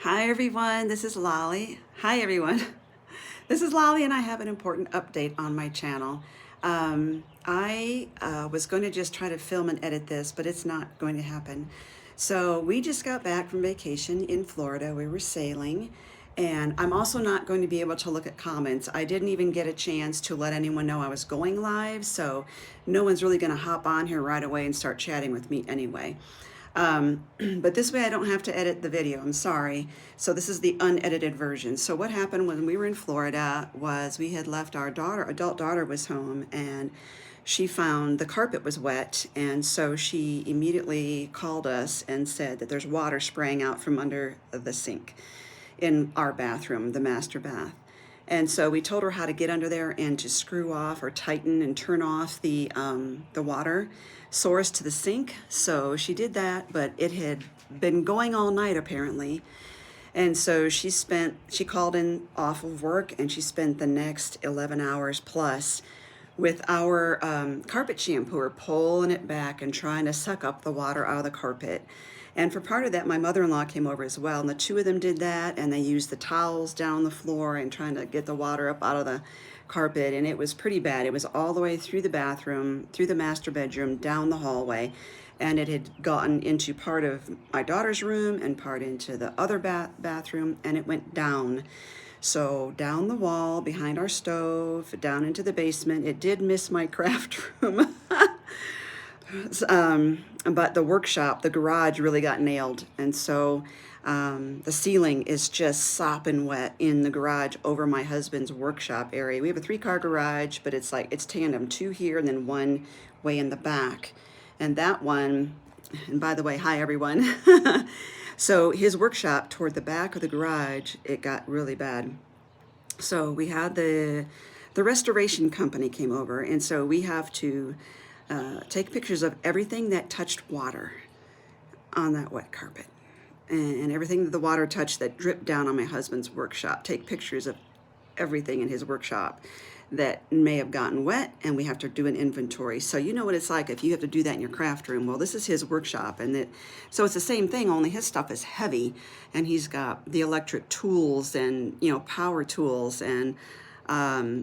Hi everyone, this is Lolly. Hi everyone. This is Lolly and I have an important update on my channel. I was going to just try to film and edit this, but it's not going to happen. So we just got back from vacation in Florida. We were sailing, and I'm also not going to be able to look at comments. I didn't even get a chance to let anyone know I was going live, so no one's really going to hop on here right away and start chatting with me anyway. But this way I don't have to edit the video. I'm sorry. So this is the unedited version. So what happened when we were in Florida was we had left our adult daughter was home, and she found the carpet was wet, and so she immediately called us and said that there's water spraying out from under the sink in our bathroom, the master bath. And so we told her how to get under there and to screw off or tighten and turn off the water source to the sink. So she did that, but it had been going all night apparently. And so she called in off of work, and she spent the next 11 hours plus with our carpet shampooer pulling it back and trying to suck up the water out of the carpet. And for part of that, my mother-in-law came over as well, and the two of them did that, and they used the towels down the floor and trying to get the water up out of the carpet, and it was pretty bad. It was all the way through the bathroom, through the master bedroom, down the hallway, and it had gotten into part of my daughter's room and part into the other bathroom, and it went down. So down the wall, behind our stove, down into the basement. It did miss my craft room. But the workshop, the garage really got nailed. And so the ceiling is just sopping wet in the garage over my husband's workshop area. We have a 3-car garage, but it's tandem, 2 here and then 1 way in the back. And that one, and by the way, hi everyone. So his workshop toward the back of the garage, it got really bad. So we had the restoration company came over, and so we have to take pictures of everything that touched water on that wet carpet, and everything that the water touched that dripped down on my husband's workshop. Take pictures of everything in his workshop that may have gotten wet, and we have to do an inventory. So you know what it's like if you have to do that in your craft room. Well, this is his workshop, and so it's the same thing, only his stuff is heavy, and he's got the electric tools and power tools, and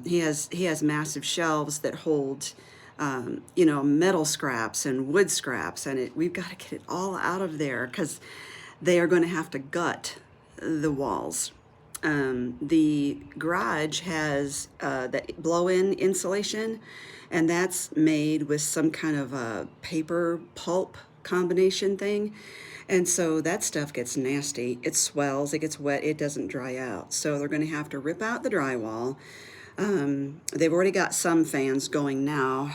he has massive shelves that hold metal scraps and wood scraps, and we've got to get it all out of there because they are going to have to gut the walls. The garage has that blow-in insulation, and that's made with some kind of a paper pulp combination thing. And so that stuff gets nasty. It swells, it gets wet, it doesn't dry out. So they're going to have to rip out the drywall. They've already got some fans going now,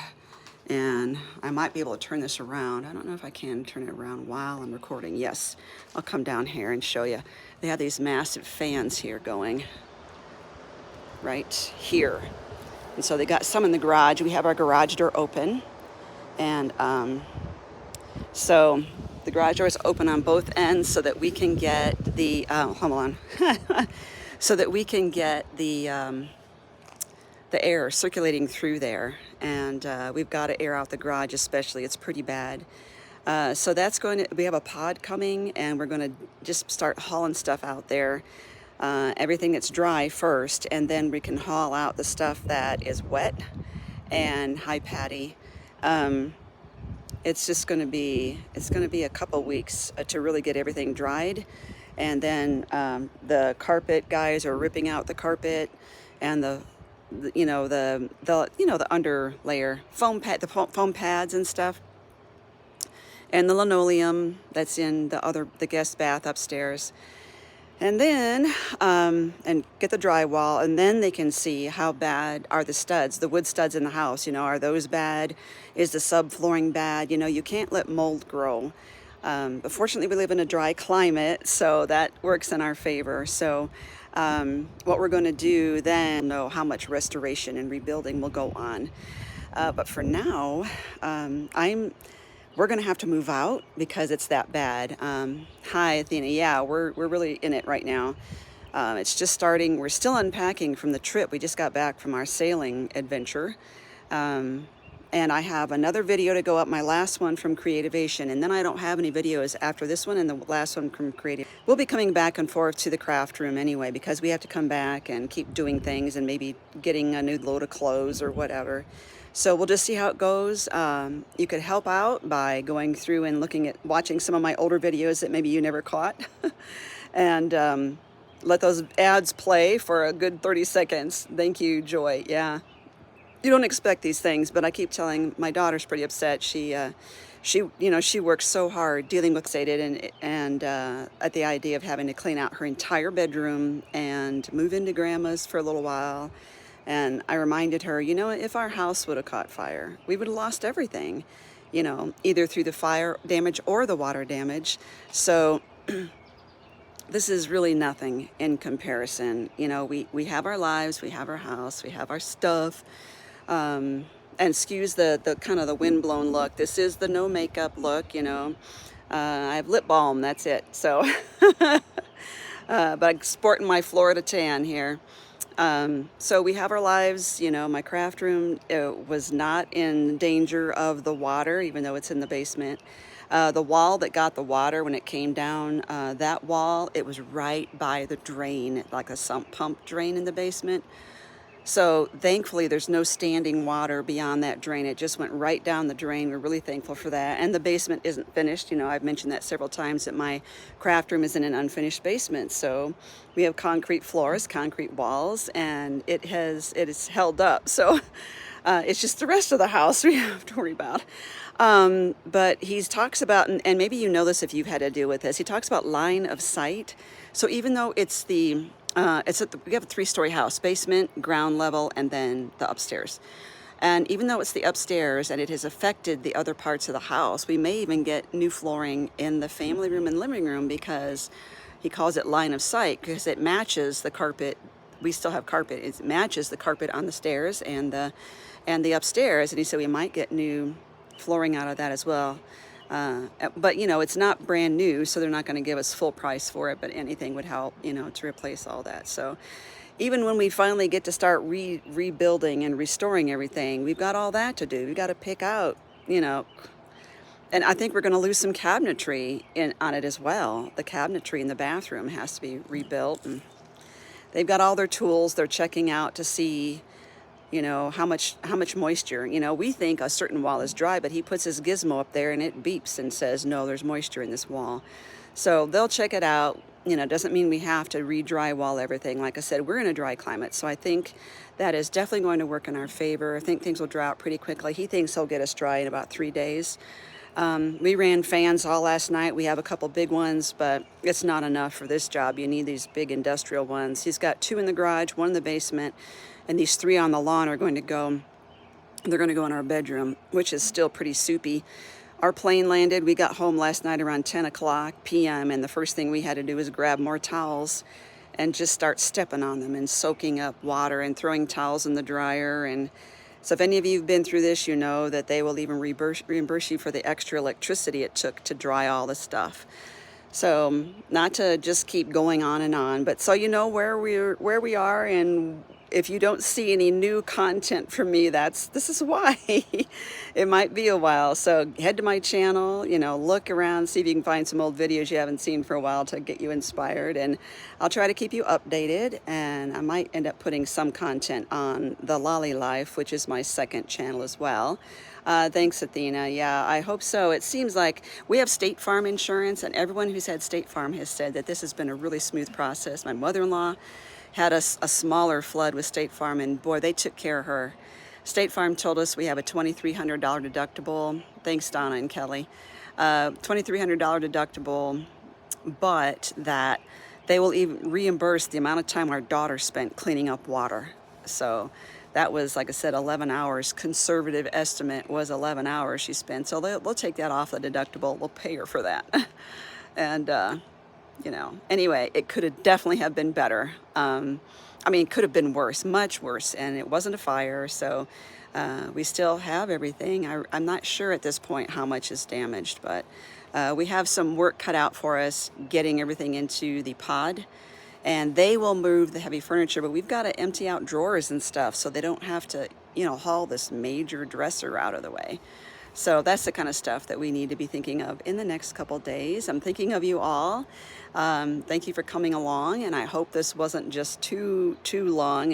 and I might be able to turn this around. I don't know if I can turn it around while I'm recording. Yes, I'll come down here and show you. They have these massive fans here going right here. And so they got some in the garage. We have our garage door open, and so the garage door is open on both ends so that we can get the, hold on, so that we can get the air circulating through there. And we've got to air out the garage especially. It's pretty bad. So that's we have a pod coming, and we're going to just start hauling stuff out there. Everything that's dry first, and then we can haul out the stuff that is wet and high patty. It's just going to be a couple weeks to really get everything dried. And then the carpet guys are ripping out the carpet, and the under layer foam pads and stuff, and the linoleum that's in the guest bath upstairs, and then and get the drywall, and then they can see how bad are the studs, the wood studs in the house. Are those bad? Is the subflooring bad? You can't let mold grow. But fortunately we live in a dry climate, so that works in our favor. So what we're going to do then, know how much restoration and rebuilding will go on. But for now, we're going to have to move out because it's that bad. Hi, Athena. Yeah, we're really in it right now. It's just starting. We're still unpacking from the trip. We just got back from our sailing adventure. And I have another video to go up, my last one from Creativation, and then I don't have any videos after this one and the last one from Creative. We'll be coming back and forth to the craft room anyway, because we have to come back and keep doing things and maybe getting a new load of clothes or whatever. So we'll just see how it goes. You could help out by going through and watching some of my older videos that maybe you never caught. And let those ads play for a good 30 seconds. Thank you, Joy. Yeah. You don't expect these things, but I keep telling my daughter's pretty upset. She works so hard dealing with and at the idea of having to clean out her entire bedroom and move into grandma's for a little while. And I reminded her, if our house would have caught fire, we would have lost everything, either through the fire damage or the water damage. So this is really nothing in comparison. We have our lives, we have our house, we have our stuff. And excuse the kind of the windblown look. This is the no makeup look, I have lip balm, that's it. So, but I'm sporting my Florida tan here. So we have our lives, my craft room was not in danger of the water, even though it's in the basement. The wall that got the water when it came down, that wall, it was right by the drain, like a sump pump drain in the basement. So thankfully there's no standing water beyond that drain. It just went right down the drain. We're really thankful for that. And the basement isn't finished. I've mentioned that several times, that my craft room is in an unfinished basement. So we have concrete floors, concrete walls, and it is held up. So it's just the rest of the house we have to worry about. But he talks about, and maybe you know this if you've had to deal with this, he talks about line of sight. So even though it's we have a 3-story house, basement, ground level, and then the upstairs. And even though it's the upstairs and it has affected the other parts of the house, we may even get new flooring in the family room and living room, because he calls it line of sight, because it matches the carpet. We still have carpet. It matches the carpet on the stairs and the upstairs. And he said we might get new flooring out of that as well. But it's not brand new, so they're not going to give us full price for it, but anything would help, to replace all that. So even when we finally get to start rebuilding and restoring everything, we've got all that to do. We've got to pick out, and I think we're going to lose some cabinetry on it as well. The cabinetry in the bathroom has to be rebuilt, and they've got all their tools. They're checking out to see how much moisture. We think a certain wall is dry, but he puts his gizmo up there and it beeps and says, no, there's moisture in this wall. So they'll check it out. Doesn't mean we have to re-drywall everything. Like I said, we're in a dry climate, so I think that is definitely going to work in our favor. I think things will dry out pretty quickly. He thinks he'll get us dry in about 3 days. We ran fans all last night. We have a couple big ones, but it's not enough for this job. You need these big industrial ones. He's got 2 in the garage, 1 in the basement, and these 3 on the lawn are going to go. They're going to go in our bedroom, which is still pretty soupy. Our plane landed. We got home last night around 10 o'clock p.m., and the first thing we had to do was grab more towels and just start stepping on them and soaking up water and throwing towels in the dryer. And so if any of you have been through this, you know that they will even reimburse you for the extra electricity it took to dry all the stuff. So not to just keep going on, but so you know where we are, and if you don't see any new content from me, this is why. It might be a while. So head to my channel, look around, see if you can find some old videos you haven't seen for a while to get you inspired. And I'll try to keep you updated, and I might end up putting some content on the Lolly Life, which is my second channel as well. Thanks, Athena. Yeah, I hope so. It seems like we have State Farm insurance, and everyone who's had State Farm has said that this has been a really smooth process. My mother-in-law had a smaller flood with State Farm, and boy, they took care of her. State Farm told us we have a $2,300 deductible. Thanks, Donna and Kelly. $2,300 deductible, but that they will even reimburse the amount of time our daughter spent cleaning up water. So that was, like I said, 11 hours. Conservative estimate was 11 hours she spent. So they'll take that off the deductible. We'll pay her for that. And, anyway, it could have definitely have been better. It could have been worse, much worse, and it wasn't a fire, so we still have everything. I'm not sure at this point how much is damaged, but we have some work cut out for us getting everything into the pod and they will move the heavy furniture, but we've got to empty out drawers and stuff so they don't have to, you know, haul this major dresser out of the way. So that's the kind of stuff that we need to be thinking of in the next couple days. I'm thinking of you all. Thank you for coming along, and I hope this wasn't just too long.